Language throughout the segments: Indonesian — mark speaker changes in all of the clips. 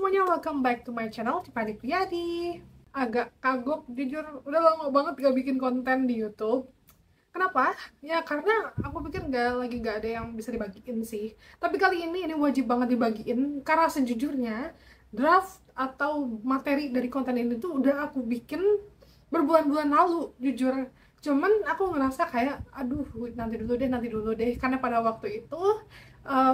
Speaker 1: semuanya, welcome back to my channel, Tiffany Priadi. Agak kagok, jujur, udah lama banget gak bikin konten di YouTube. Kenapa? Ya karena aku pikir gak ada yang bisa dibagiin sih. Tapi kali ini wajib banget dibagiin, karena sejujurnya draft atau materi dari konten ini tuh udah aku bikin berbulan-bulan lalu, jujur. Cuman aku ngerasa kayak, aduh nanti dulu deh, karena pada waktu itu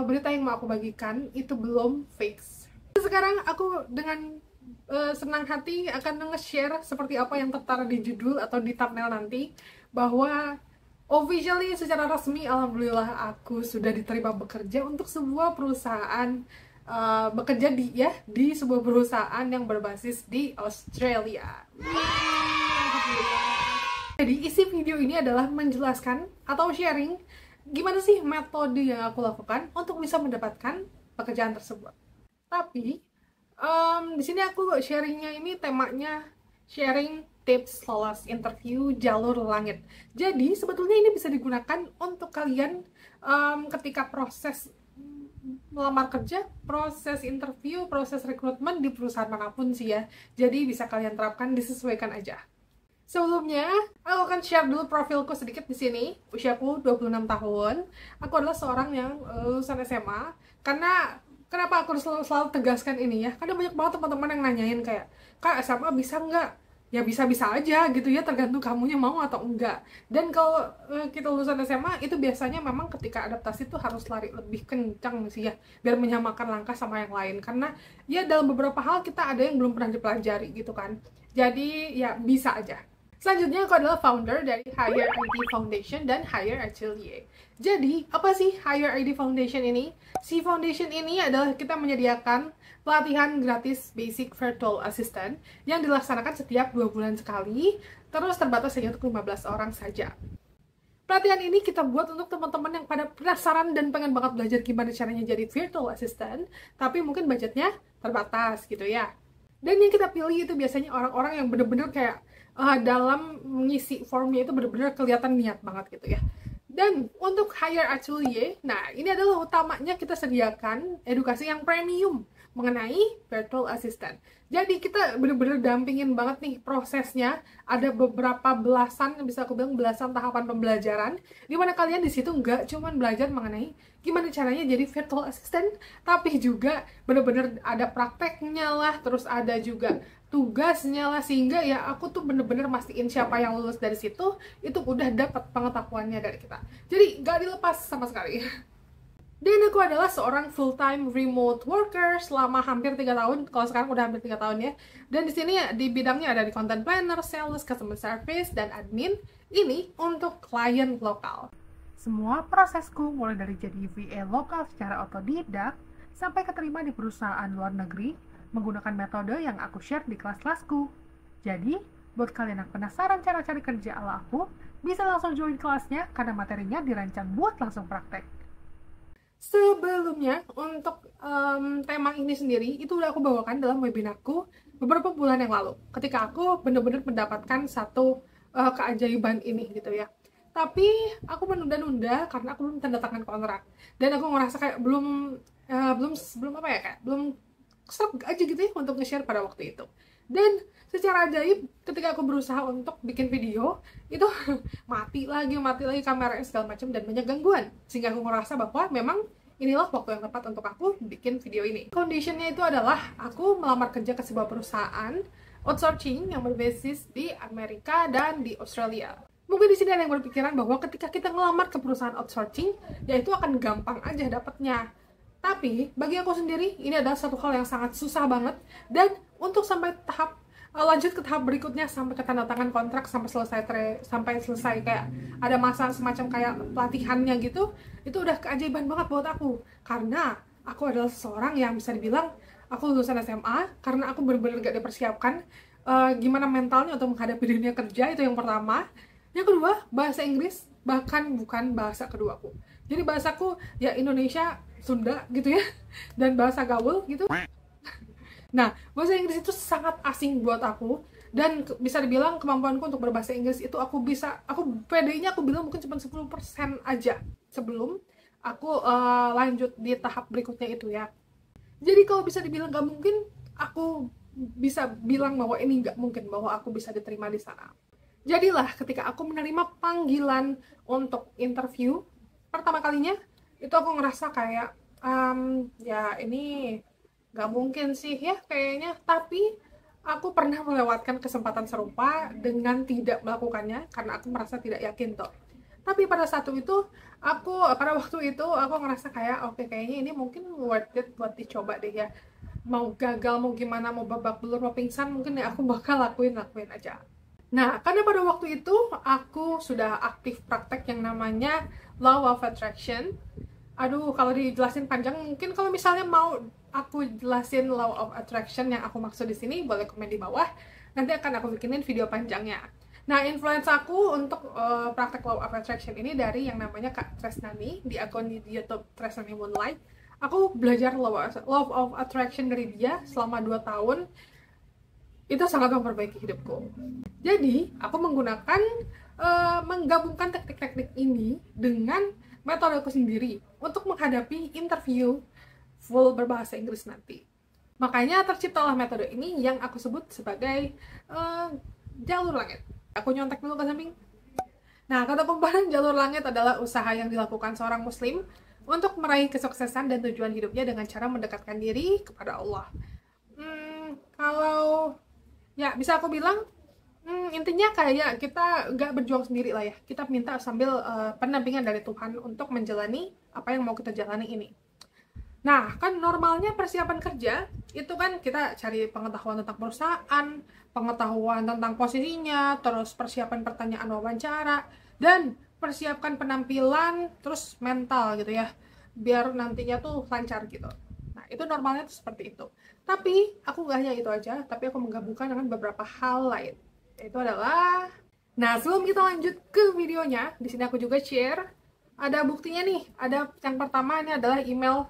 Speaker 1: berita yang mau aku bagikan itu belum fix. Sekarang aku dengan senang hati akan nge-share seperti apa yang tertara di judul atau di thumbnail nanti, bahwa officially secara resmi alhamdulillah aku sudah diterima bekerja untuk sebuah perusahaan, bekerja di sebuah perusahaan yang berbasis di Australia. Jadi isi video ini adalah menjelaskan atau sharing gimana sih metode yang aku lakukan untuk bisa mendapatkan pekerjaan tersebut. Tapi di sini aku sharingnya ini temanya sharing tips lolos interview jalur langit. Jadi sebetulnya ini bisa digunakan untuk kalian ketika proses melamar kerja, proses interview, proses rekrutmen di perusahaan manapun sih ya. Jadi bisa kalian terapkan, disesuaikan aja. Sebelumnya, aku akan share dulu profilku sedikit di sini. Usiaku 26 tahun. Aku adalah seorang yang lulusan SMA. Kenapa aku selalu tegaskan ini ya? Karena banyak banget teman-teman yang nanyain kayak, "Kak, SMA bisa nggak?" Ya bisa-bisa aja gitu ya, tergantung kamunya mau atau enggak. Dan kalau kita lulusan SMA, itu biasanya memang ketika adaptasi tuh harus lari lebih kencang sih ya, biar menyamakan langkah sama yang lain. Karena ya dalam beberapa hal kita ada yang belum pernah dipelajari gitu kan. Jadi ya bisa aja. Selanjutnya, aku adalah founder dari Higher ID Foundation dan Higher Atelier. Jadi, apa sih Higher ID Foundation ini? Si foundation ini adalah kita menyediakan pelatihan gratis basic virtual assistant yang dilaksanakan setiap 2 bulan sekali, terus terbatas hanya untuk 15 orang saja. Pelatihan ini kita buat untuk teman-teman yang pada penasaran dan pengen banget belajar gimana caranya jadi virtual assistant, tapi mungkin budgetnya terbatas gitu ya. Dan yang kita pilih itu biasanya orang-orang yang bener-bener kayak dalam mengisi formnya itu bener-bener kelihatan niat banget gitu ya. Dan untuk Higher Atelier, nah ini adalah utamanya kita sediakan edukasi yang premium mengenai virtual assistant. Jadi kita bener-bener dampingin banget nih prosesnya. Ada beberapa belasan, bisa aku bilang belasan tahapan pembelajaran, dimana kalian di situ nggak cuman belajar mengenai gimana caranya jadi virtual assistant, tapi juga bener-bener ada prakteknya lah, terus ada juga tugasnya lah, sehingga ya aku tuh bener-bener mastiin siapa yang lulus dari situ itu udah dapat pengetahuannya dari kita. Jadi gak dilepas sama sekali. Dan aku adalah seorang full-time remote worker selama hampir 3 tahun. Kalau sekarang udah hampir 3 tahun ya. Dan di sini ya, di bidangnya ada di content planner, sales, customer service, dan admin. Ini untuk klien lokal. Semua prosesku mulai dari jadi VA lokal secara otodidak sampai keterima di perusahaan luar negeri menggunakan metode yang aku share di kelas-kelasku. Jadi, buat kalian yang penasaran cara cari kerja ala aku, bisa langsung join kelasnya karena materinya dirancang buat langsung praktek. Sebelumnya, untuk tema ini sendiri, itu udah aku bawakan dalam webinarku beberapa bulan yang lalu. Ketika aku benar-benar mendapatkan satu keajaiban ini gitu ya. Tapi aku menunda-nunda karena aku belum tanda tangan kontrak. Dan aku ngerasa kayak belum serak aja gitu ya untuk nge-share pada waktu itu. Dan secara ajaib ketika aku berusaha untuk bikin video itu mati lagi kameranya segala macam dan banyak gangguan, sehingga aku ngerasa bahwa memang inilah waktu yang tepat untuk aku bikin video ini. Conditionnya itu adalah aku melamar kerja ke sebuah perusahaan outsourcing yang berbasis di Amerika dan di Australia. Mungkin di sini ada yang berpikiran bahwa ketika kita ngelamar ke perusahaan outsourcing, ya itu akan gampang aja dapatnya. Tapi bagi aku sendiri ini adalah satu hal yang sangat susah banget, dan untuk sampai lanjut ke tahap berikutnya sampai ke tanda tangan kontrak sampai selesai kayak ada masa semacam kayak pelatihannya gitu, itu udah keajaiban banget buat aku, karena aku adalah seseorang yang bisa dibilang aku lulusan SMA karena aku benar-benar gak dipersiapkan gimana mentalnya untuk menghadapi dunia kerja. Itu yang pertama. Yang kedua, bahasa Inggris bahkan bukan bahasa keduaku. Jadi bahasaku ya Indonesia, Sunda gitu ya, dan bahasa gaul gitu. Nah, bahasa Inggris itu sangat asing buat aku, dan bisa dibilang kemampuanku untuk berbahasa Inggris itu aku PD-nya aku bilang mungkin cuma 10% aja sebelum aku lanjut di tahap berikutnya itu ya. Jadi kalau bisa dibilang gak mungkin, aku bisa bilang bahwa ini nggak mungkin bahwa aku bisa diterima di sana. Jadilah ketika aku menerima panggilan untuk interview pertama kalinya, itu aku ngerasa kayak ya ini nggak mungkin sih ya kayaknya. Tapi aku pernah melewatkan kesempatan serupa dengan tidak melakukannya karena aku merasa tidak yakin toh. Tapi pada pada waktu itu aku ngerasa kayak oke, kayaknya ini mungkin worth it buat dicoba deh ya. Mau gagal, mau gimana, mau babak belur, mau pingsan, mungkin ya aku bakal lakuin aja. Nah, karena pada waktu itu aku sudah aktif praktek yang namanya Law of Attraction. Aduh, kalau dijelasin panjang, mungkin kalau misalnya mau aku jelasin Law of Attraction yang aku maksud di sini, boleh komen di bawah. Nanti akan aku bikinin video panjangnya. Nah, influence aku untuk praktek Law of Attraction ini dari yang namanya Kak Tresnani di akun di YouTube Tresnani Moonlight. Aku belajar Law of Attraction dari dia selama 2 tahun. Itu sangat memperbaiki hidupku. Jadi, aku menggabungkan teknik-teknik ini dengan metodeku sendiri untuk menghadapi interview full berbahasa Inggris nanti. Makanya terciptalah metode ini yang aku sebut sebagai jalur langit. Aku nyontek dulu ke samping. Nah, kata kumparan, jalur langit adalah usaha yang dilakukan seorang muslim untuk meraih kesuksesan dan tujuan hidupnya dengan cara mendekatkan diri kepada Allah. Kalau ya bisa aku bilang, intinya kayak kita nggak berjuang sendiri lah ya. Kita minta sambil pendampingan dari Tuhan untuk menjalani apa yang mau kita jalani ini. Nah, kan normalnya persiapan kerja itu kan kita cari pengetahuan tentang perusahaan, pengetahuan tentang posisinya, terus persiapan pertanyaan wawancara, dan persiapkan penampilan, terus mental gitu ya, biar nantinya tuh lancar gitu. Nah, itu normalnya tuh seperti itu. Tapi aku nggak hanya itu aja, tapi aku menggabungkan dengan beberapa hal lain. Itu adalah, nah sebelum kita lanjut ke videonya, di sini aku juga share ada buktinya nih. Ada yang pertama, ini adalah email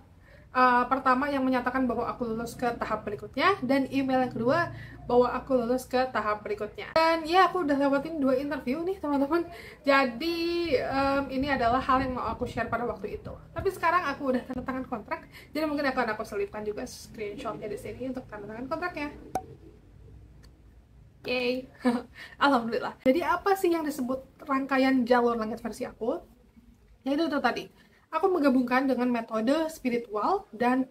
Speaker 1: pertama yang menyatakan bahwa aku lulus ke tahap berikutnya, dan email yang kedua bahwa aku lulus ke tahap berikutnya. Dan ya, aku udah lewatin 2 interview nih teman-teman. Jadi ini adalah hal yang mau aku share pada waktu itu. Tapi sekarang aku udah tanda tangan kontrak, jadi mungkin akan aku selipkan juga screenshotnya di sini untuk tanda tangan kontraknya. Yay. Alhamdulillah. Jadi apa sih yang disebut rangkaian jalur langit versi aku? Yaitu itu tadi, aku menggabungkan dengan metode spiritual dan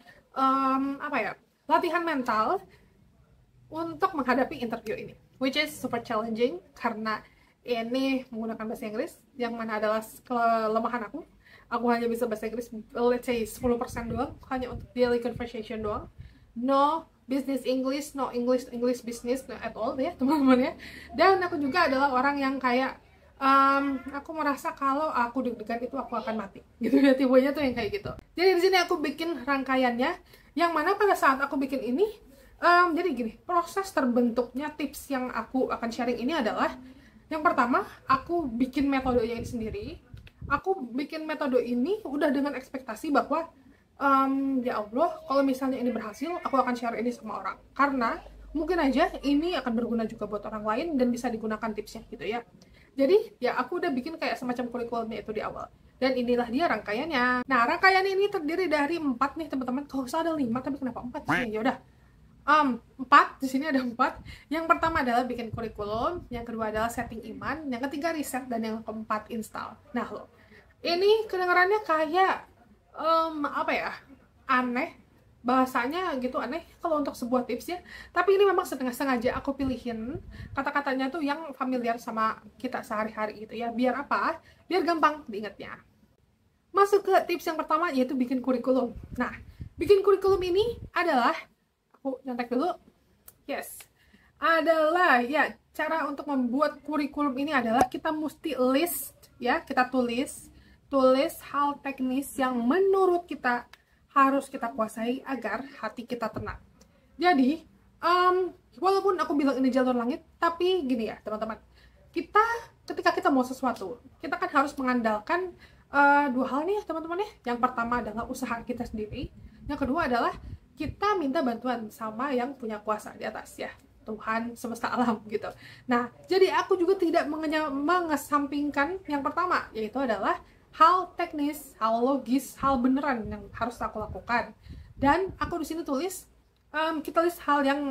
Speaker 1: latihan mental untuk menghadapi interview ini, which is super challenging karena ini menggunakan bahasa Inggris yang mana adalah kelemahan aku. Aku hanya bisa bahasa Inggris, let's say 10% doang, hanya untuk daily conversation doang. No business English, no English business, no at all ya teman-teman ya. Dan aku juga adalah orang yang kayak aku merasa kalau aku deg-degan itu aku akan mati gitu ya, tipenya tuh yang kayak gitu. Jadi di sini aku bikin rangkaiannya, yang mana pada saat aku bikin ini jadi gini, proses terbentuknya tips yang aku akan sharing ini adalah, yang pertama aku bikin metodenya ini sendiri. Aku bikin metode ini udah dengan ekspektasi bahwa ya Allah, kalau misalnya ini berhasil, aku akan share ini sama orang karena mungkin aja ini akan berguna juga buat orang lain dan bisa digunakan tipsnya gitu ya. Jadi ya aku udah bikin kayak semacam kurikulumnya itu di awal. Dan inilah dia rangkaiannya. Nah, rangkaian ini terdiri dari 4 nih teman-teman. Kalau usah ada 5, tapi kenapa 4 sih? Ya udah. 4, di sini ada 4. Yang pertama adalah bikin kurikulum, yang kedua adalah setting iman, yang ketiga riset, dan yang keempat install. Nah, loh. Ini kedengarannya kayak aneh, bahasanya gitu aneh kalau untuk sebuah tips ya. Tapi ini memang sengaja aku pilihin kata-katanya tuh yang familiar sama kita sehari-hari gitu ya. Biar apa? Biar gampang diingatnya. Masuk ke tips yang pertama, yaitu bikin kurikulum. Nah, bikin kurikulum ini adalah, aku nyantek dulu. Yes. Adalah ya, cara untuk membuat kurikulum ini adalah kita mesti list ya, kita tulis hal teknis yang menurut kita harus kita kuasai agar hati kita tenang. Jadi, walaupun aku bilang ini jalur langit, tapi gini ya teman-teman, ketika kita mau sesuatu, kita kan harus mengandalkan 2 hal nih teman-teman ya. Yang pertama adalah usaha kita sendiri, yang kedua adalah kita minta bantuan sama yang punya kuasa di atas ya, Tuhan semesta alam gitu. Nah, jadi aku juga tidak mengesampingkan yang pertama, yaitu adalah hal teknis, hal logis, hal beneran yang harus aku lakukan. Dan aku di sini tulis kita list hal yang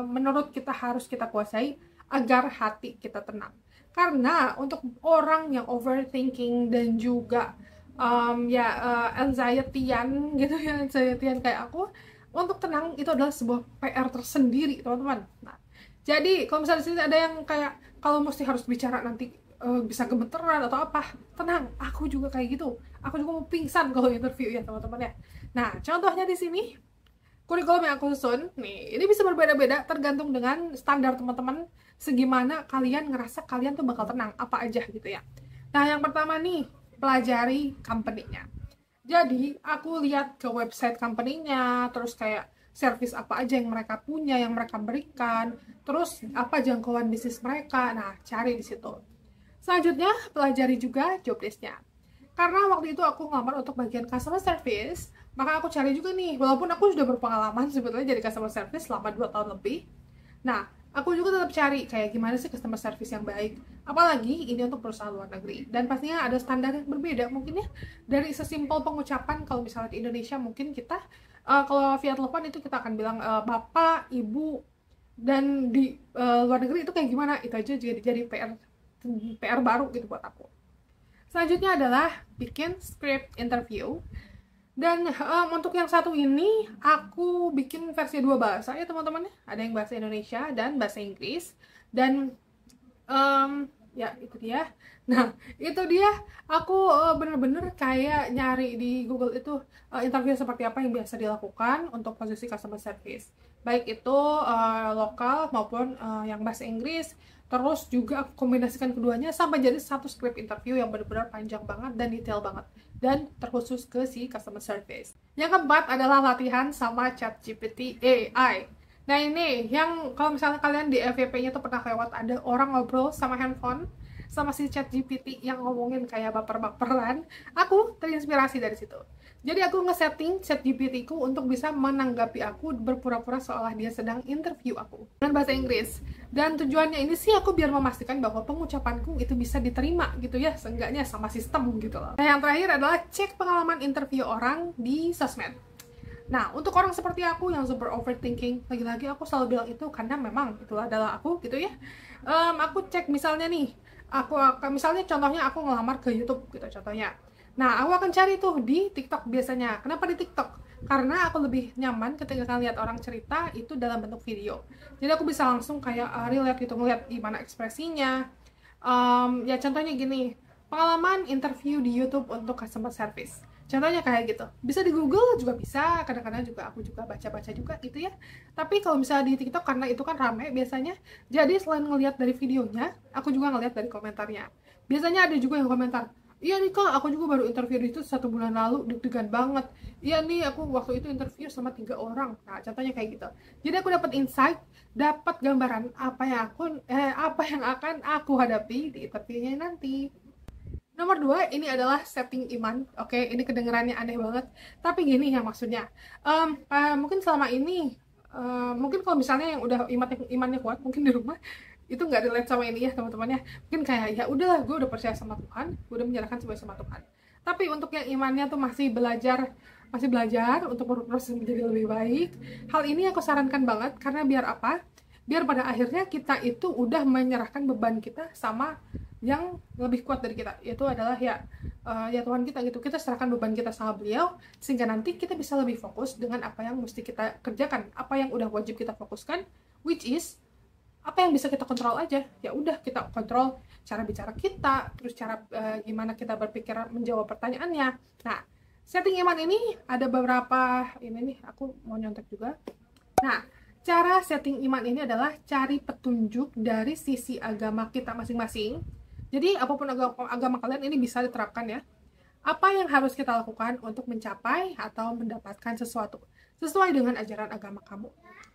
Speaker 1: menurut kita harus kita kuasai agar hati kita tenang. Karena untuk orang yang overthinking dan juga anxiety-an gitu ya, anxiety-an kayak aku, untuk tenang itu adalah sebuah PR tersendiri, teman-teman. Nah, jadi kalau misalnya di sini ada yang kayak kalau mesti harus bicara nanti bisa gemeteran atau apa, tenang, aku juga kayak gitu. Aku juga mau pingsan kalau interview ya, teman-teman ya. Nah, contohnya di sini kurikulum yang aku susun nih, ini bisa berbeda-beda tergantung dengan standar teman-teman, segimana kalian ngerasa kalian tuh bakal tenang apa aja gitu ya. Nah, yang pertama nih, pelajari company-nya. Jadi aku lihat ke website company-nya, terus kayak service apa aja yang mereka punya, yang mereka berikan, terus apa jangkauan bisnis mereka. Nah, cari di situ. Selanjutnya, pelajari juga job desk-nya. Karena waktu itu aku ngelamar untuk bagian customer service, maka aku cari juga nih, walaupun aku sudah berpengalaman sebetulnya jadi customer service selama 2 tahun lebih. Nah, aku juga tetap cari kayak gimana sih customer service yang baik. Apalagi ini untuk perusahaan luar negeri. Dan pastinya ada standar yang berbeda mungkin ya. Dari sesimpel pengucapan, kalau misalnya di Indonesia mungkin kita, kalau via telepon itu kita akan bilang Bapak, Ibu, dan di luar negeri itu kayak gimana, itu aja jadi PR baru gitu buat aku. Selanjutnya adalah bikin script interview. Dan untuk yang satu ini aku bikin versi 2 bahasa ya teman-teman ya. Ada yang bahasa Indonesia dan bahasa Inggris. Dan ya itu dia. Nah, itu dia. Aku bener-bener kayak nyari di Google itu interview seperti apa yang biasa dilakukan untuk posisi customer service. Baik itu lokal maupun yang bahasa Inggris. Terus juga aku kombinasikan keduanya sampai jadi satu script interview yang benar-benar panjang banget dan detail banget. Dan terkhusus ke si customer service. Yang keempat adalah latihan sama ChatGPT AI. Nah ini yang kalau misalnya kalian di FYP-nya tuh pernah lewat ada orang ngobrol sama handphone sama si ChatGPT yang ngomongin kayak baper-baperan, aku terinspirasi dari situ. Jadi aku nge-setting ChatGPT-ku untuk bisa menanggapi aku berpura-pura seolah dia sedang interview aku dengan bahasa Inggris. Dan tujuannya ini sih aku biar memastikan bahwa pengucapanku itu bisa diterima gitu ya, seenggaknya sama sistem gitu loh. Nah yang terakhir adalah cek pengalaman interview orang di sosmed. Nah, untuk orang seperti aku yang super overthinking, lagi-lagi aku selalu bilang itu karena memang itulah adalah aku gitu ya. Aku cek misalnya nih, aku akan misalnya contohnya aku ngelamar ke YouTube gitu contohnya. Nah, aku akan cari tuh di TikTok biasanya. Kenapa di TikTok? Karena aku lebih nyaman ketika lihat orang cerita itu dalam bentuk video. Jadi aku bisa langsung kayak relate gitu, ngeliat gimana ekspresinya. Ya contohnya gini, pengalaman interview di YouTube untuk customer service. Contohnya kayak gitu. Bisa di Google juga bisa, kadang-kadang juga aku juga baca-baca juga gitu ya. Tapi kalau misalnya di TikTok karena itu kan rame biasanya, jadi selain ngelihat dari videonya, aku juga ngelihat dari komentarnya. Biasanya ada juga yang komentar, iya nih kak, aku juga baru interview itu 1 bulan lalu, deg-degan banget. Iya nih, aku waktu itu interview sama 3 orang. Nah, contohnya kayak gitu. Jadi aku dapat insight, dapat gambaran apa yang akan aku hadapi di interviewnya nanti. Nomor 2, ini adalah setting iman. Oke, ini kedengerannya aneh banget. Tapi gini ya maksudnya. Mungkin selama ini, mungkin kalau misalnya yang udah imannya kuat, mungkin di rumah, itu nggak relate sama ini ya teman-teman ya. Mungkin kayak, ya udahlah gue udah percaya sama Tuhan, gue udah menyerahkan semuanya sama Tuhan. Tapi untuk yang imannya tuh masih belajar untuk berproses menjadi lebih baik. Hal ini aku sarankan banget, karena biar apa? Biar pada akhirnya kita itu udah menyerahkan beban kita sama yang lebih kuat dari kita, yaitu adalah ya Tuhan kita gitu. Kita serahkan beban kita sama beliau, sehingga nanti kita bisa lebih fokus dengan apa yang mesti kita kerjakan, apa yang udah wajib kita fokuskan, which is apa yang bisa kita kontrol aja. Ya udah kita kontrol cara bicara kita, terus cara gimana kita berpikir menjawab pertanyaannya. Nah, setting iman ini ada beberapa, ini nih aku mau nyontek juga. Nah, cara setting iman ini adalah cari petunjuk dari sisi agama kita masing-masing. Jadi apapun agama kalian ini bisa diterapkan ya. Apa yang harus kita lakukan untuk mencapai atau mendapatkan sesuatu sesuai dengan ajaran agama kamu.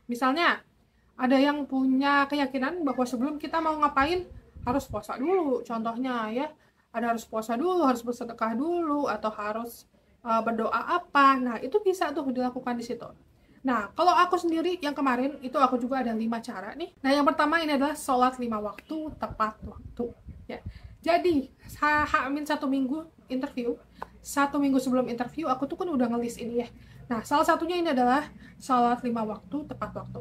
Speaker 1: Misalnya, ada yang punya keyakinan bahwa sebelum kita mau ngapain harus puasa dulu, contohnya ya. Ada harus puasa dulu, harus bersedekah dulu, atau harus berdoa apa. Nah, itu bisa tuh dilakukan di situ. Nah, kalau aku sendiri yang kemarin itu aku juga ada 5 cara nih. Nah, yang pertama ini adalah sholat 5 waktu tepat waktu. Ya. Jadi, H-1 minggu interview, 1 minggu sebelum interview aku tuh kan udah ngelis ini ya. Nah, salah satunya ini adalah sholat 5 waktu tepat waktu.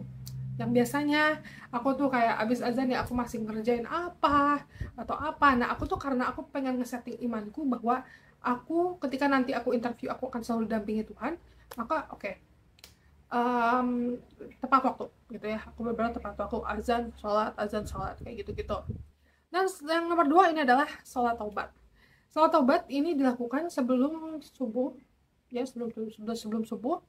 Speaker 1: Yang biasanya aku tuh kayak abis azan ya aku masih ngerjain apa atau apa. Nah, aku tuh karena aku pengen ngesetting imanku bahwa aku ketika nanti aku interview aku akan selalu dampingi Tuhan, maka oke, tepat waktu gitu ya. Aku benar-benar tepat waktu azan sholat kayak gitu-gitu. Dan yang nomor 2 ini adalah sholat taubat. Sholat taubat ini dilakukan sebelum subuh, ya sebelum subuh.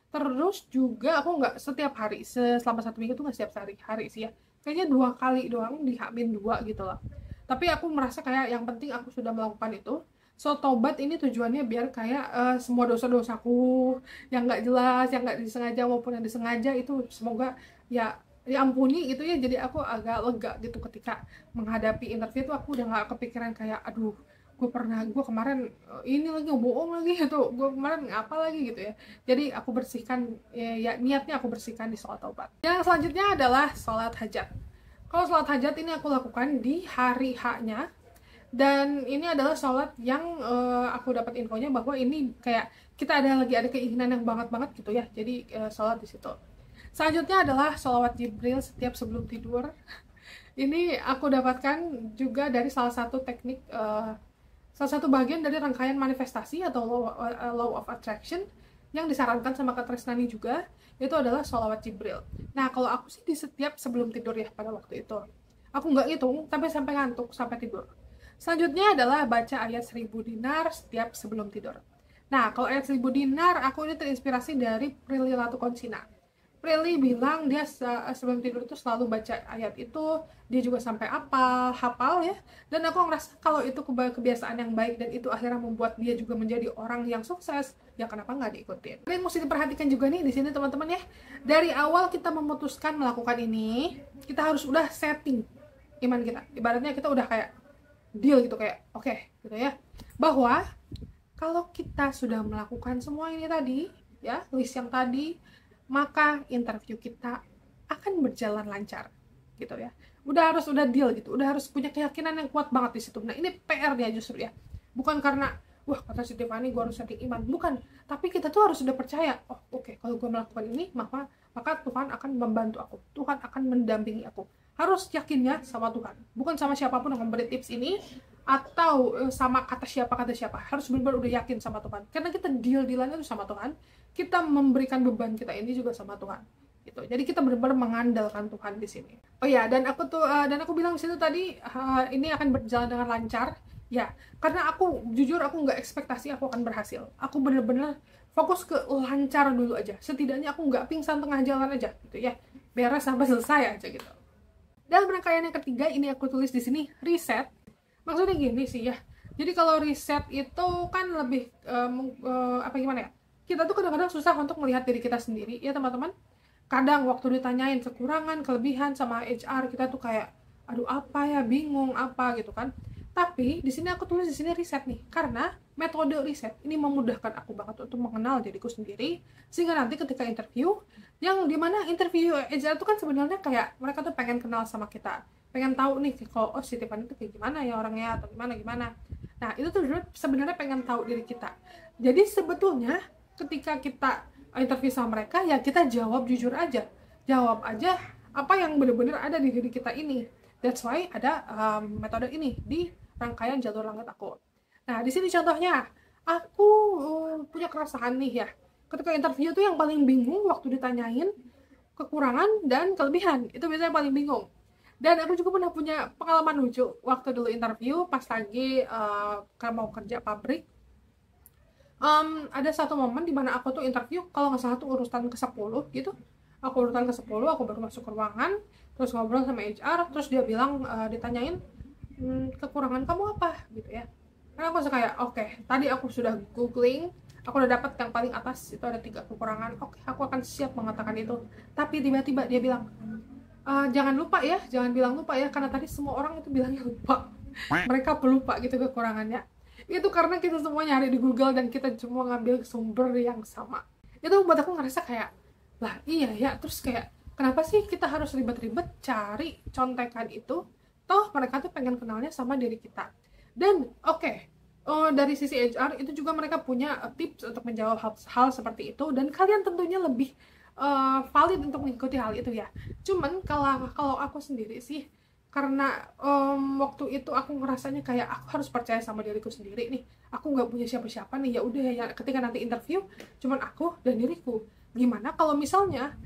Speaker 1: Terus juga aku nggak setiap hari, selama 1 minggu tuh nggak setiap hari sih ya. Kayaknya 2 kali doang di H-2 gitu lah. Tapi aku merasa kayak yang penting aku sudah melakukan itu. So taubat ini tujuannya biar kayak semua dosa-dosaku yang nggak jelas, yang nggak disengaja maupun yang disengaja itu semoga ya diampuni gitu ya. Jadi aku agak lega gitu ketika menghadapi interview itu. Aku udah nggak kepikiran kayak aduh gue kemarin ini lagi bohong lagi gitu, gue kemarin apa lagi gitu ya. Jadi aku bersihkan ya niatnya aku bersihkan di sholat taubat. Yang selanjutnya adalah sholat hajat. Kalau sholat hajat ini aku lakukan di hari H-nya, dan ini adalah sholat yang aku dapat infonya bahwa ini kayak kita ada keinginan yang banget gitu ya, jadi sholat di situ. Selanjutnya adalah sholawat Jibril setiap sebelum tidur. Ini aku dapatkan juga dari salah satu teknik, salah satu bagian dari rangkaian manifestasi atau law of attraction yang disarankan sama Kak Tresnani juga, itu adalah sholawat Jibril. Nah, kalau aku sih di setiap sebelum tidur ya pada waktu itu. Aku nggak ngitung, tapi sampai ngantuk, sampai tidur. Selanjutnya adalah baca ayat 1000 dinar setiap sebelum tidur. Nah, kalau ayat 1000 dinar, aku ini terinspirasi dari Prilly Latukonsina. Prilly bilang dia sebelum tidur itu selalu baca ayat itu, dia juga sampai hafal ya. Dan aku ngerasa kalau itu kebiasaan yang baik dan itu akhirnya membuat dia juga menjadi orang yang sukses, ya kenapa nggak diikutin. Yang mesti diperhatikan juga nih di sini teman-teman ya, dari awal kita memutuskan melakukan ini, kita harus udah setting iman kita. Ibaratnya kita udah kayak deal gitu, kayak oke, gitu ya, bahwa kalau kita sudah melakukan semua ini tadi ya, list yang tadi, maka interview kita akan berjalan lancar gitu ya. Udah deal gitu, udah harus punya keyakinan yang kuat banget di situ. Nah, ini PR dia justru ya, bukan karena wah kata si Tiffany gue harus setting iman, bukan, tapi kita tuh harus sudah percaya, oh oke, kalau gue melakukan ini maka Tuhan akan membantu aku, Tuhan akan mendampingi aku. Harus yakinnya sama Tuhan, bukan sama siapapun yang memberi tips ini atau sama kata siapa, harus benar-benar udah yakin sama Tuhan, karena kita deal-dealannya tuh sama Tuhan, kita memberikan beban kita ini juga sama Tuhan gitu. Jadi kita benar-benar mengandalkan Tuhan di sini. Oh ya, dan aku bilang di situ tadi ini akan berjalan dengan lancar ya, karena aku jujur aku nggak ekspektasi aku akan berhasil. Aku benar-benar fokus ke lancar dulu aja, setidaknya aku nggak pingsan tengah jalan aja gitu ya, beres sampai selesai aja gitu. Dan rangkaian yang ketiga ini aku tulis di sini, riset. Maksudnya gini sih ya, jadi kalau riset itu kan lebih apa gimana ya, kita tuh kadang-kadang susah untuk melihat diri kita sendiri ya teman-teman. Kadang waktu ditanyain kekurangan, kelebihan sama HR, kita tuh kayak aduh apa ya, bingung apa gitu kan. Tapi di sini aku tulis di sini riset nih, karena metode riset ini memudahkan aku banget untuk mengenal diriku sendiri, sehingga nanti ketika interview, yang dimana interview HR itu kan sebenarnya kayak mereka tuh pengen kenal sama kita, pengen tahu nih kalau oh si Tiffany itu kayak gimana ya orangnya atau gimana. Nah itu tuh sebenarnya pengen tahu diri kita. Jadi sebetulnya ketika kita interview sama mereka ya kita jawab jujur aja, apa yang benar-benar ada di diri kita ini. That's why ada metode ini di rangkaian jalur langit aku. Nah di sini contohnya aku punya keresahan nih ya, ketika interview tuh yang paling bingung waktu ditanyain kekurangan dan kelebihan, itu biasanya paling bingung. Dan aku juga pernah punya pengalaman lucu waktu dulu interview pas lagi mau kerja pabrik. Ada satu momen dimana aku tuh interview, kalau nggak salah tuh urutan ke-10 gitu. Aku urutan ke-10, aku baru masuk ke ruangan, terus ngobrol sama HR, terus dia bilang, ditanyain, kekurangan kamu apa gitu ya. Karena aku suka kayak, oke, tadi aku sudah googling, aku udah dapat yang paling atas itu ada 3 kekurangan. Oke, aku akan siap mengatakan itu. Tapi tiba-tiba dia bilang, jangan bilang lupa ya, karena tadi semua orang itu bilangnya lupa. Mereka pelupa gitu kekurangannya. Itu karena kita semua nyari di Google dan kita semua ngambil sumber yang sama. Itu membuat aku ngerasa kayak, lah iya ya, terus kayak kenapa sih kita harus ribet-ribet cari contekan itu, toh mereka tuh pengen kenalnya sama diri kita. Dan oke, dari sisi HR itu juga mereka punya tips untuk menjawab hal seperti itu, dan kalian tentunya lebih valid untuk mengikuti hal itu ya. Cuman kalau aku sendiri sih, karena waktu itu aku ngerasanya kayak aku harus percaya sama diriku sendiri nih, aku nggak punya siapa-siapa nih, ya udah ya ketika nanti interview cuman aku dan diriku. Gimana kalau misalnya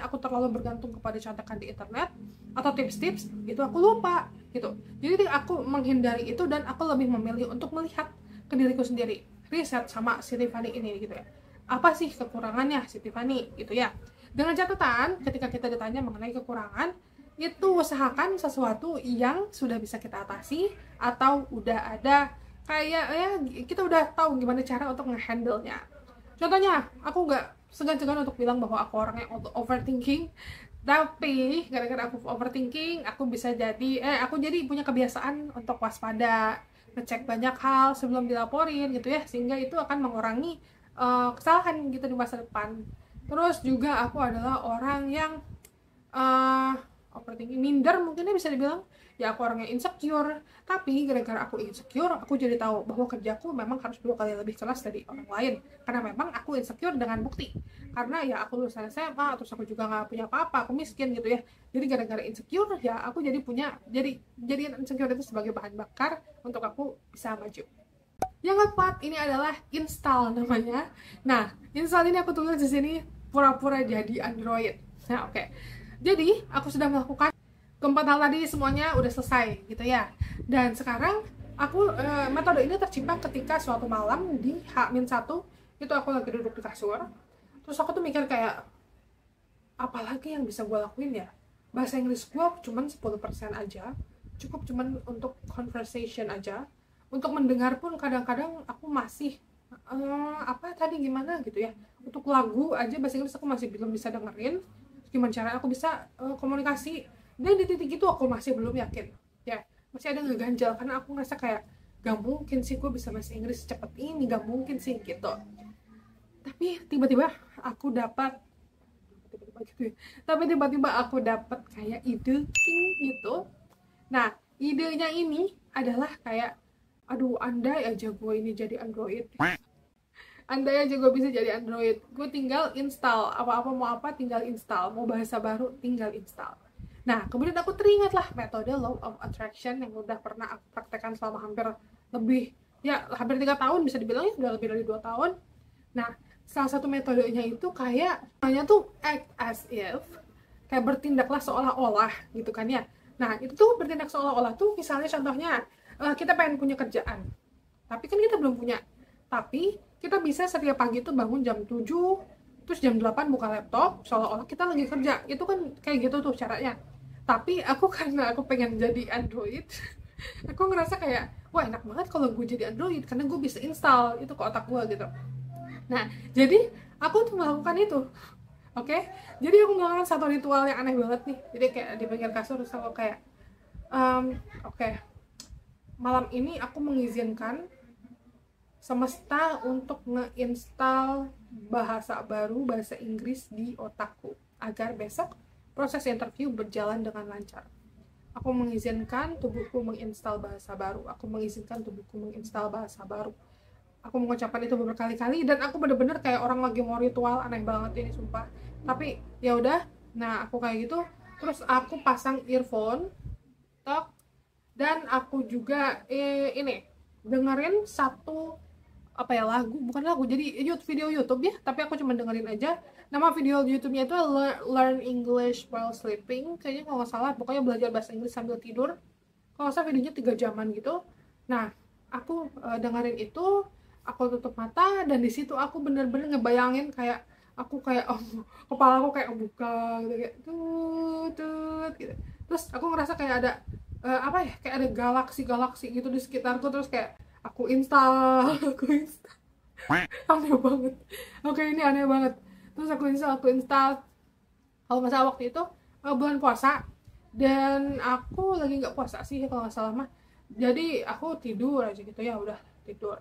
Speaker 1: aku terlalu bergantung kepada contekan di internet atau tips-tips itu, aku lupa gitu. Jadi aku menghindari itu dan aku lebih memilih untuk melihat ke diriku sendiri, riset sama si Tiffany ini gitu ya, apa sih kekurangannya si Tiffany gitu ya. Dengan catatan ketika kita ditanya mengenai kekurangan, itu usahakan sesuatu yang sudah bisa kita atasi atau udah ada kayak ya kita udah tahu gimana cara untuk ngehandle-nya. Contohnya, aku nggak segan-segan untuk bilang bahwa aku orangnya overthinking, tapi gara-gara aku overthinking, aku jadi punya kebiasaan untuk waspada, ngecek banyak hal sebelum dilaporin gitu ya, sehingga itu akan mengurangi kesalahan gitu di masa depan. Terus juga aku adalah orang yang overthinking, minder mungkinnya bisa dibilang. Ya aku orangnya insecure, tapi gara-gara aku insecure, aku jadi tahu bahwa kerjaku memang harus 2 kali lebih keras dari orang lain, karena memang aku insecure dengan bukti. Karena ya aku lulusan SMA, terus aku juga nggak punya apa-apa, aku miskin gitu ya. Jadi gara-gara insecure ya aku jadi insecure itu sebagai bahan bakar untuk aku bisa maju. Yang keempat ini adalah install namanya. Nah, install ini aku tulis di sini pura-pura jadi Android. Nah, oke. Jadi, aku sudah melakukan keempat hal tadi, semuanya udah selesai gitu ya. Dan sekarang aku metode ini tercipta ketika suatu malam di H-1 itu aku lagi duduk di kasur. Terus aku tuh mikir kayak, apalagi yang bisa gue lakuin ya? Bahasa Inggris gue cuman 10% aja, cukup cuman untuk conversation aja. Untuk mendengar pun kadang-kadang aku masih apa tadi gimana gitu ya. Untuk lagu aja bahasa Inggris aku masih belum bisa dengerin. Gimana cara aku bisa komunikasi, dan di titik itu aku masih belum yakin ya, masih ada ngeganjal karena aku ngerasa kayak gak mungkin sih gue bisa bahasa Inggris cepet ini, gak mungkin sih gitu. Tapi tiba-tiba aku dapat kayak ide gitu. Nah, idenya ini adalah kayak, aduh, andai aja gue ini jadi Android, andai aja gue bisa jadi Android, gue tinggal install apa-apa, mau apa tinggal install, mau bahasa baru tinggal install. Nah, kemudian aku teringatlah metode Law of Attraction yang udah pernah aku praktekkan selama hampir 3 tahun, bisa dibilang ya udah lebih dari 2 tahun. Nah, salah satu metodenya itu kayak namanya tuh act as if, kayak bertindaklah seolah-olah gitu kan ya. Nah, itu tuh bertindak seolah-olah tuh misalnya contohnya kita pengen punya kerjaan, tapi kan kita belum punya. Tapi kita bisa setiap pagi tuh bangun jam 7, terus jam 8 buka laptop, seolah-olah kita lagi kerja. Itu kan kayak gitu tuh caranya. Tapi aku karena aku pengen jadi Android, aku ngerasa kayak, wah enak banget kalau gue jadi Android, karena gue bisa install itu ke otak gue gitu. Nah, jadi aku tuh melakukan itu. Oke? Jadi aku melakukan satu ritual yang aneh banget nih. Jadi kayak di pinggir kasur, terus aku kayak, oke, malam ini aku mengizinkan semesta untuk ngeinstal bahasa baru, bahasa Inggris di otakku, agar besok proses interview berjalan dengan lancar. Aku mengizinkan tubuhku menginstal bahasa baru. Aku mengizinkan tubuhku menginstal bahasa baru. Aku mengucapkan itu berkali-kali dan aku bener-bener kayak orang lagi mau ritual, aneh banget ini sumpah. Tapi ya udah, nah aku kayak gitu. Terus aku pasang earphone, tok, dan aku juga ini dengerin satu lagu, bukan lagu, jadi video YouTube ya, tapi aku cuma dengerin aja. Nama video YouTube-nya itu Learn English While Sleeping, kayaknya kalau nggak salah, pokoknya belajar bahasa Inggris sambil tidur. Kalau nggak salah videonya 3 jaman gitu. Nah, aku dengerin itu, aku tutup mata, dan di situ aku bener-bener ngebayangin kayak aku kayak kepala aku kayak buka gitu, kayak tut gitu. Terus aku ngerasa kayak ada kayak ada galaksi gitu di sekitarku, terus kayak aku install aneh banget. Oke, ini aneh banget. Terus aku install kalau nggak salah waktu itu bulan puasa, dan aku lagi nggak puasa sih kalau nggak salah mah. Jadi aku tidur aja gitu ya, udah tidur.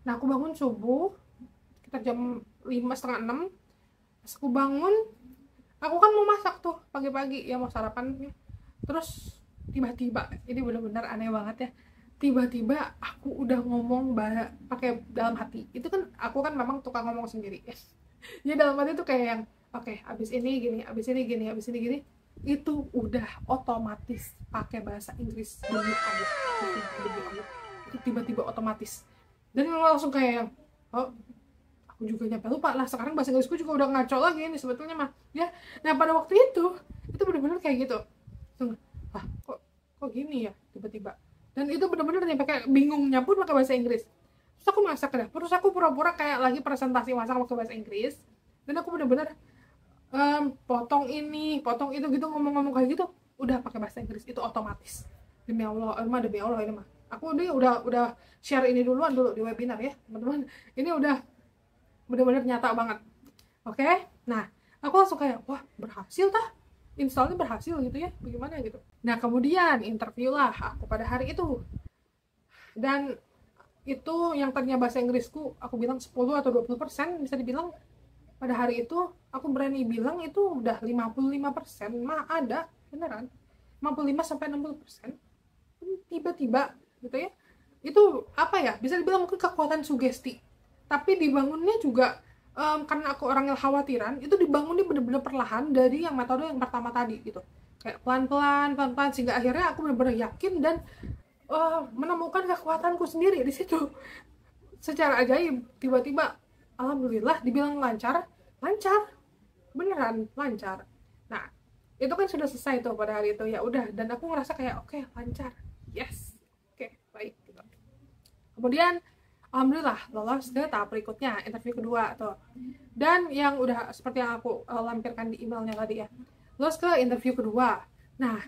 Speaker 1: Nah, aku bangun subuh sekitar jam 5, setengah 6. Pas aku bangun, aku kan mau masak tuh pagi-pagi ya, mau sarapan. Terus tiba-tiba, ini benar-benar aneh banget ya, tiba-tiba aku udah ngomong pakai dalam hati. Itu kan aku kan memang tukang ngomong sendiri. Jadi dalam hati tuh kayak yang oke, abis ini gini, abis ini gini, abis ini gini. Itu udah otomatis pakai bahasa Inggris, demi Allah. Demi Allah. Itu tiba-tiba otomatis. Dan langsung kayak yang oh, aku juga nyampe lupa lah, sekarang bahasa Inggrisku juga udah ngaco lagi nih sebetulnya mah ya. Nah pada waktu itu benar-benar kayak gitu. Wah, kok gini ya tiba-tiba. Dan itu benar-benar nih pakai bingungnya pun pakai bahasa Inggris. Terus aku masak dah, terus aku pura-pura kayak lagi presentasi masak pakai bahasa Inggris. Dan aku benar-benar potong ini, potong itu gitu, ngomong-ngomong kayak gitu udah pakai bahasa Inggris. Itu otomatis. Demi Allah, demi Allah ini mah. Aku udah share ini dulu di webinar ya, teman-teman. Ini udah benar-benar nyata banget. Oke? Nah, aku langsung kayak, wah, berhasil tah. Installnya berhasil gitu ya, bagaimana gitu. Nah, kemudian interview lah aku pada hari itu. Dan itu yang tadinya bahasa Inggrisku, aku bilang 10 atau 20% bisa dibilang. Pada hari itu, aku berani bilang itu udah 55%, mah ada, beneran. 55-60%. Tiba-tiba, gitu ya. Itu, apa ya, bisa dibilang mungkin kekuatan sugesti. Tapi dibangunnya juga, karena aku orang yang khawatiran, itu dibangunnya bener-bener perlahan dari yang metode yang pertama tadi, gitu. Kayak pelan-pelan, sehingga akhirnya aku bener-bener yakin dan menemukan kekuatanku sendiri di situ. Secara ajaib, tiba-tiba alhamdulillah dibilang lancar, beneran lancar. Nah, itu kan sudah selesai tuh pada hari itu, ya udah. Dan aku ngerasa kayak oke, lancar, yes, oke, baik gitu. Kemudian alhamdulillah lolos ke tahap berikutnya, interview kedua tuh. Dan yang udah seperti yang aku lampirkan di emailnya tadi ya, lolos ke interview kedua. Nah,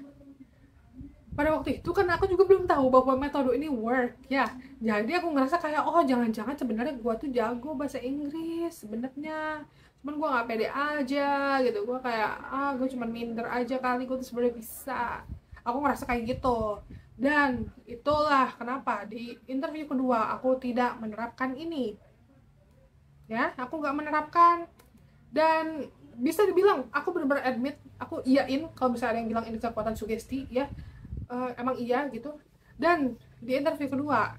Speaker 1: pada waktu itu kan aku juga belum tahu bahwa metode ini work ya. Jadi aku ngerasa kayak oh jangan-jangan sebenarnya gue tuh jago bahasa Inggris sebenarnya. Cuman gue nggak pede aja gitu. Gue kayak gue cuman minder aja kali, gue tuh sebenarnya bisa. Aku ngerasa kayak gitu. Dan itulah kenapa di interview kedua aku tidak menerapkan ini. Ya, aku nggak menerapkan. Dan bisa dibilang aku benar-benar admit, aku iyain kalau misalnya ada yang bilang ini kekuatan sugesti ya. Emang iya gitu. Dan di interview kedua,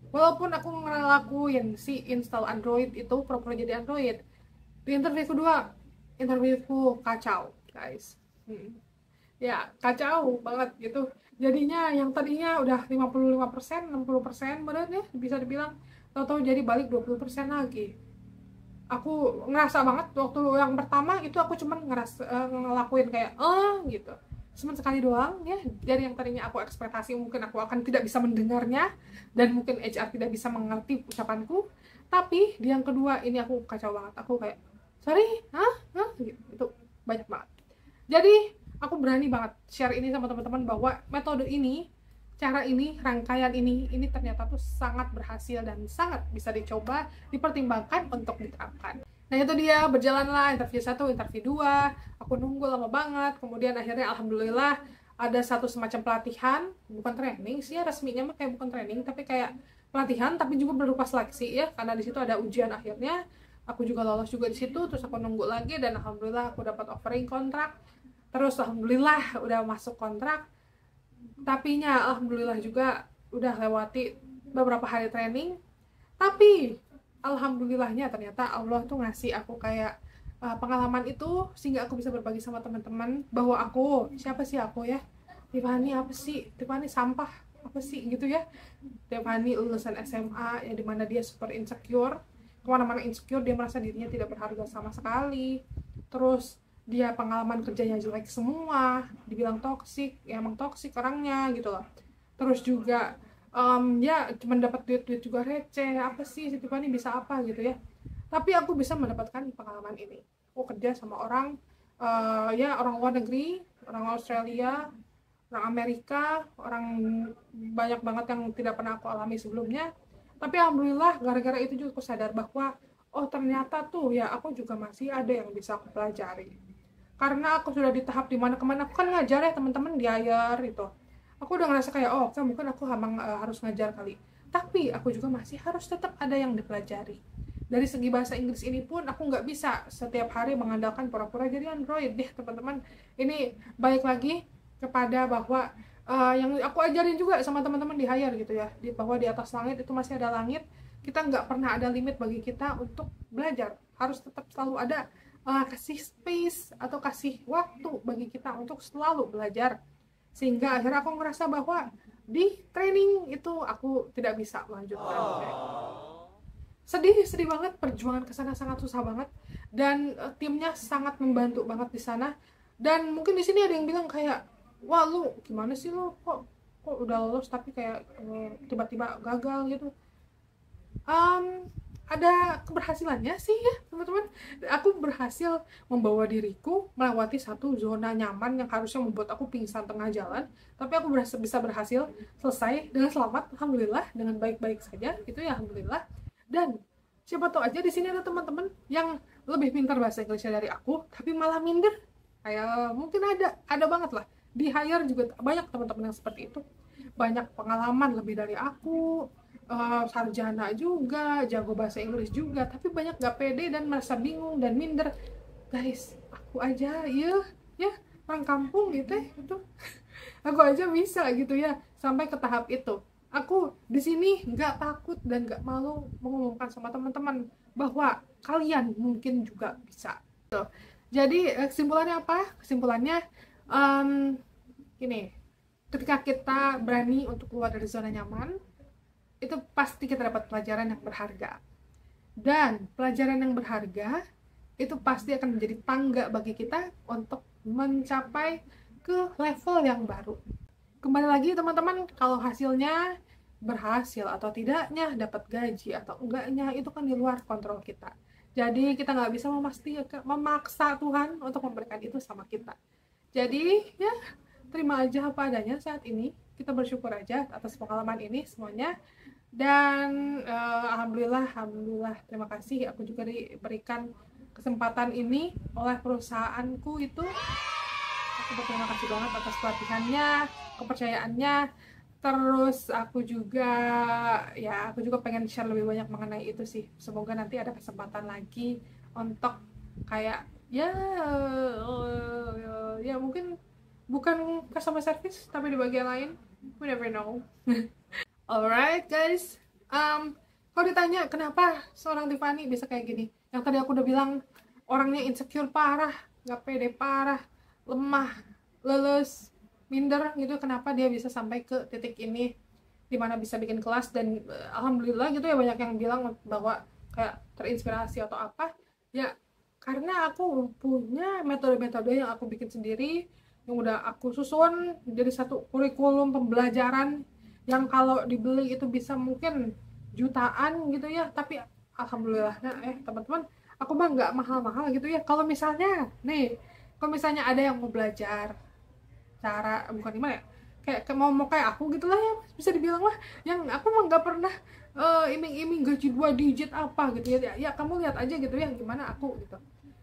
Speaker 1: walaupun aku ngelakuin si install Android itu pura-pura jadi Android, di interview kedua interviewku kacau guys. Ya kacau banget gitu. Jadinya yang tadinya udah 55%, 60% bener ya bisa dibilang, tahu-tahu jadi balik 20% lagi. Aku ngerasa banget waktu yang pertama itu aku cuman ngelakuin kayak gitu, cuma sekali doang ya. Dari yang tadinya aku ekspektasi mungkin aku akan tidak bisa mendengarnya dan mungkin HR tidak bisa mengerti ucapanku, tapi di yang kedua ini aku kacau banget. Aku kayak sorry, gitu. Itu banyak banget. Jadi aku berani banget share ini sama teman-teman bahwa metode ini, cara ini, rangkaian ini ternyata tuh sangat berhasil dan sangat bisa dicoba, dipertimbangkan untuk diterapkan. Nah itu dia, berjalanlah interview 1, interview 2, aku nunggu lama banget, kemudian akhirnya alhamdulillah ada satu semacam pelatihan, bukan training sih ya, resminya mah kayak bukan training, tapi kayak pelatihan, tapi juga berupa seleksi ya, karena di situ ada ujian akhirnya, aku juga lolos juga di situ, terus aku nunggu lagi, dan alhamdulillah aku dapat offering kontrak, terus alhamdulillah udah masuk kontrak, tapinya alhamdulillah juga udah lewati beberapa hari training, tapi alhamdulillahnya ternyata Allah tuh ngasih aku kayak pengalaman itu sehingga aku bisa berbagi sama teman-teman bahwa aku, siapa sih aku ya, Tiffany apa sih, Tiffany sampah apa sih gitu ya. Tiffany lulusan SMA yang dimana dia super insecure, kemana-mana insecure, dia merasa dirinya tidak berharga sama sekali, terus dia pengalaman kerjanya jelek semua, dibilang toksik, ya emang toksik orangnya gitu loh. Terus juga ya cuma dapat duit juga receh, apa sih si Tiffany bisa apa gitu ya. Tapi aku bisa mendapatkan pengalaman ini. Aku kerja sama orang ya orang luar negeri, orang Australia, orang Amerika, orang banyak banget yang tidak pernah aku alami sebelumnya. Tapi alhamdulillah gara-gara itu juga aku sadar bahwa oh ternyata tuh ya aku juga masih ada yang bisa aku pelajari. Karena aku sudah di tahap dimana kemana aku kan ngajar ya teman-teman di IELTS itu. Aku udah ngerasa kayak oh mungkin aku emang harus ngajar kali. Tapi aku juga masih harus tetap ada yang dipelajari. Dari segi bahasa Inggris ini pun aku nggak bisa setiap hari mengandalkan pura-pura jadi Android deh teman-teman. Ini balik lagi kepada bahwa yang aku ajarin juga sama teman-teman di hire gitu ya, bahwa di atas langit itu masih ada langit. Kita nggak pernah ada limit bagi kita untuk belajar, harus tetap selalu ada kasih space atau kasih waktu bagi kita untuk selalu belajar. Sehingga akhirnya aku ngerasa bahwa di training itu aku tidak bisa melanjutkan. Sedih banget, perjuangan ke sana sangat susah banget, dan timnya sangat membantu banget di sana. Dan mungkin di sini ada yang bilang kayak, wah lu gimana sih, lu kok udah lolos tapi kayak tiba-tiba gagal gitu. Ada keberhasilannya sih ya teman-teman. Aku berhasil membawa diriku melewati satu zona nyaman yang harusnya membuat aku pingsan tengah jalan, tapi aku bisa berhasil selesai dengan selamat, alhamdulillah, dengan baik-baik saja gitu ya, alhamdulillah. Dan siapa tahu aja di sini ada teman-teman yang lebih pintar bahasa Inggrisnya dari aku tapi malah minder. Kayak mungkin ada banget lah, di hire juga banyak teman-teman yang seperti itu, banyak pengalaman lebih dari aku, sarjana juga, jago bahasa Inggris juga, tapi banyak gak pede dan merasa bingung dan minder. Guys, aku aja ya orang kampung gitu ya gitu. Aku aja bisa gitu ya sampai ke tahap itu. Aku di sini nggak takut dan nggak malu mengumumkan sama teman-teman bahwa kalian mungkin juga bisa. Tuh. Jadi kesimpulannya apa? Kesimpulannya gini, ketika kita berani untuk keluar dari zona nyaman, itu pasti kita dapat pelajaran yang berharga. Dan pelajaran yang berharga itu pasti akan menjadi tangga bagi kita untuk mencapai ke level yang baru. Kembali lagi teman-teman, kalau hasilnya berhasil atau tidaknya, dapat gaji atau enggaknya, itu kan di luar kontrol kita. Jadi kita nggak bisa memaksa Tuhan untuk memberikan itu sama kita. Jadi ya terima aja apa adanya saat ini. Kita bersyukur aja atas pengalaman ini semuanya. Dan alhamdulillah terima kasih, aku juga diberikan kesempatan ini oleh perusahaanku itu. Aku berterima kasih banget atas pelatihannya, kepercayaannya. Terus aku juga pengen share lebih banyak mengenai itu sih. Semoga nanti ada kesempatan lagi untuk kayak ya mungkin bukan customer service tapi di bagian lain, we never know. Alright guys, kalau ditanya kenapa seorang Tiffany bisa kayak gini, yang tadi aku udah bilang orangnya insecure parah, gak pede parah, lemah, leles, minder gitu, kenapa dia bisa sampai ke titik ini dimana bisa bikin kelas. Dan alhamdulillah gitu ya, banyak yang bilang bahwa kayak terinspirasi atau apa ya, karena aku punya metode-metode yang aku bikin sendiri, yang udah aku susun jadi satu kurikulum pembelajaran yang kalau dibeli itu bisa mungkin jutaan gitu ya. Tapi alhamdulillah teman-teman, aku mah nggak mahal-mahal gitu ya. Kalau misalnya ada yang mau belajar cara, bukan gimana ya, kayak mau kayak aku gitulah ya, bisa dibilang lah, yang aku mah nggak pernah iming-iming gaji 2 digit apa gitu ya. Kamu lihat aja gitu ya gimana aku gitu.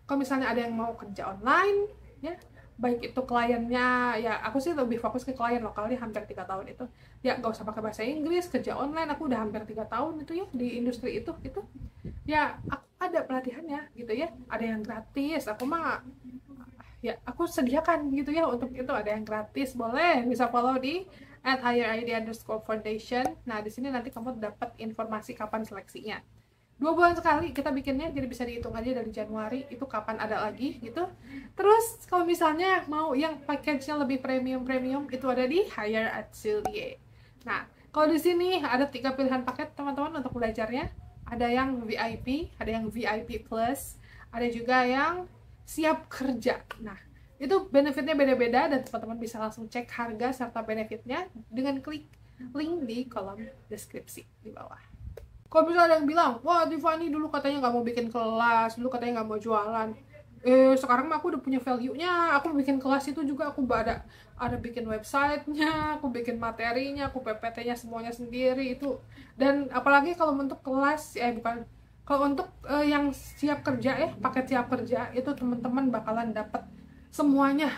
Speaker 1: Kalau misalnya ada yang mau kerja online ya, baik itu kliennya, ya aku sih lebih fokus ke klien lokalnya hampir 3 tahun itu ya, gak usah pakai bahasa Inggris, kerja online. Aku udah hampir 3 tahun itu ya di industri itu gitu ya. Aku ada pelatihannya gitu ya, ada yang gratis, aku sediakan gitu ya. Untuk itu ada yang gratis, boleh bisa follow di @higherid_foundation. Nah di sini nanti kamu dapat informasi kapan seleksinya. 2 bulan sekali kita bikinnya, jadi bisa dihitung aja dari Januari itu kapan ada lagi gitu. Terus kalau misalnya mau yang package-nya lebih premium itu ada di Hire Atelier. Nah, kalau di sini ada 3 pilihan paket teman-teman untuk belajarnya. Ada yang VIP, ada yang VIP Plus, ada juga yang siap kerja. Nah, itu benefitnya beda-beda dan teman-teman bisa langsung cek harga serta benefitnya dengan klik link di kolom deskripsi di bawah. Kalau misalnya ada yang bilang, wah Tiffany dulu katanya nggak mau bikin kelas, dulu katanya nggak mau jualan, sekarang aku udah punya value-nya, aku bikin kelas itu juga, aku ada bikin websitenya, aku bikin materinya, aku PPT-nya semuanya sendiri itu. Dan apalagi kalau untuk kelas, kalau untuk yang siap kerja paket siap kerja itu teman-teman bakalan dapat semuanya.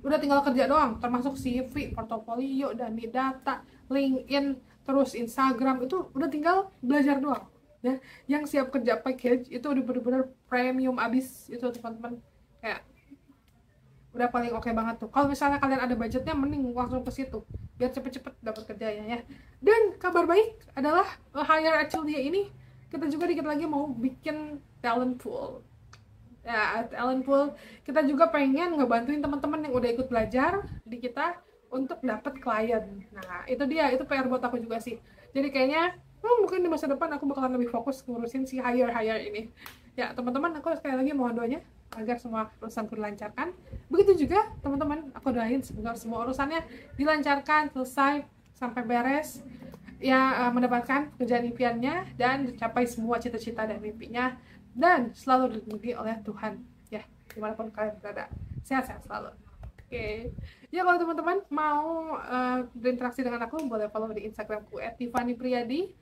Speaker 1: Udah tinggal kerja doang, termasuk CV, portofolio, dummy data, LinkedIn, terus Instagram, itu udah tinggal belajar doang ya. Yang siap kerja package itu udah bener-bener premium abis itu teman-teman. Kayak udah paling oke banget tuh. Kalau misalnya kalian ada budgetnya, mending langsung ke situ biar cepet-cepet dapat kerjanya ya. Dan kabar baik adalah Hire Actually ini kita juga dikit lagi mau bikin talent pool. Ya, talent pool kita juga pengen ngebantuin teman-teman yang udah ikut belajar di kita untuk dapat klien. Nah, itu dia, itu PR buat aku juga sih. Jadi kayaknya mungkin di masa depan aku bakalan lebih fokus ngurusin si hire ini. Ya, teman-teman, aku sekali lagi mohon doanya agar semua urusanku dilancarkan. Begitu juga teman-teman, aku doain semoga semua urusannya dilancarkan, selesai sampai beres. Ya, mendapatkan pekerjaan impiannya dan mencapai semua cita-cita dan mimpinya, dan selalu dilindungi oleh Tuhan ya, dimanapun kalian berada. Sehat-sehat selalu. Oke. Ya, kalau teman-teman mau berinteraksi dengan aku, boleh follow di Instagramku @tiffanypriyadi.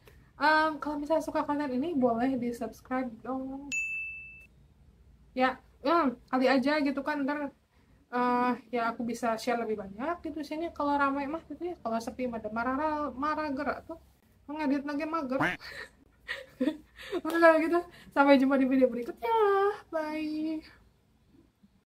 Speaker 1: Kalau misalnya suka konten ini, boleh di subscribe dong ya. Kali aja gitu kan, ntar ya aku bisa share lebih banyak gitu sini. Kalau ramai mah gitu ya, kalau sepi mah marah gerak tuh ngedit lagi mager. Udah gitu, sampai jumpa di video berikutnya, bye.